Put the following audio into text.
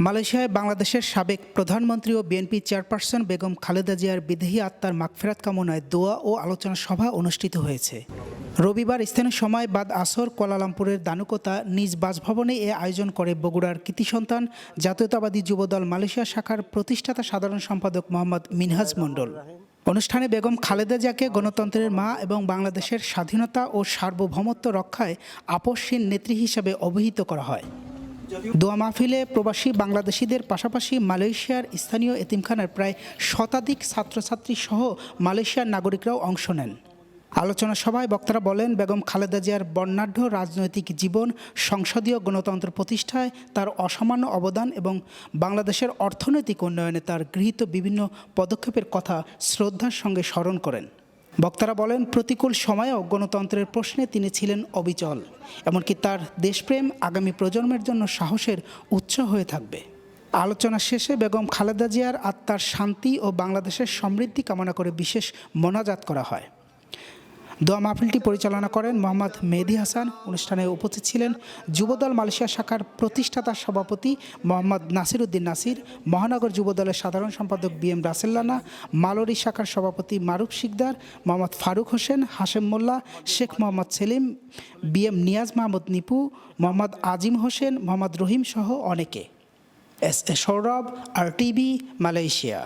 মালয়েশিয়ায় বাংলাদেশের সাবেক প্রধানমন্ত্রী ও বিএনপি চেয়ারপারসন বেগম খালেদা জিয়ার বিদেহী আত্মার মাগফিরাত কামনায় দোয়া ও আলোচনা সভা অনুষ্ঠিত হয়েছে। রবিবার স্থানীয় সময় বাদ আসর কুয়ালালামপুরের দানুকোতা নিজ বাসভবনে এ আয়োজন করে বগুড়ার কৃতি সন্তান জাতীয়তাবাদী যুবদল মালয়েশিয়া শাখার প্রতিষ্ঠাতা সাধারণ সম্পাদক মোহাম্মদ মিনহাজ মণ্ডল। অনুষ্ঠানে বেগম খালেদা জিয়াকে গণতন্ত্রের মা এবং বাংলাদেশের স্বাধীনতা ও সার্বভৌমত্ব রক্ষায় আপসহীন নেত্রী হিসেবে অভিহিত করা হয়। দোয়া মাহফিলে প্রবাসী বাংলাদেশিদের পাশাপাশি মালয়েশিয়ার স্থানীয় এতিমখানার প্রায় শতাধিক ছাত্রছাত্রী সহ মালয়েশিয়ার নাগরিকরাও অংশ নেন। আলোচনা সভায় বক্তারা বলেন, বেগম খালেদা জিয়ার বর্ণাঢ্য রাজনৈতিক জীবন, সংসদীয় গণতন্ত্র প্রতিষ্ঠায় তার অসামান্য অবদান এবং বাংলাদেশের অর্থনৈতিক উন্নয়নে তার গৃহীত বিভিন্ন পদক্ষেপের কথা শ্রদ্ধার সঙ্গে স্মরণ করেন। বক্তারা বলেন, প্রতিকূল সময়েও গণতন্ত্রের প্রশ্নে তিনি ছিলেন অবিচল, এমনকি তার দেশপ্রেম আগামী প্রজন্মের জন্য সাহসের উৎস হয়ে থাকবে। আলোচনা শেষে বেগম খালেদা জিয়ার আত্মার শান্তি ও বাংলাদেশের সমৃদ্ধি কামনা করে বিশেষ মোনাজাত করা হয়। দোয়া মাহফিলটি পরিচালনা করেন মোহাম্মদ মেহেদী হাসান। অনুষ্ঠানে উপস্থিত ছিলেন যুবদল মালয়েশিয়া শাখার প্রতিষ্ঠাতা সভাপতি মোহাম্মদ নাসির উদ্দিন নাসির, মহানগর যুবদলের সাধারণ সম্পাদক বিএম রাসেল রানা, মালরি শাখার সভাপতি মারুফ শিকদার, মোহাম্মদ ফারুক হোসেন, হাশেম মোল্লা, শেখ মোহাম্মদ সেলিম, বিএম নিয়াজ মাহমুদ নিপু, মোহাম্মদ আজিম হোসেন, মোহাম্মদ রহিম সহ অনেকে। S A Sourav, RTV, Malaysia.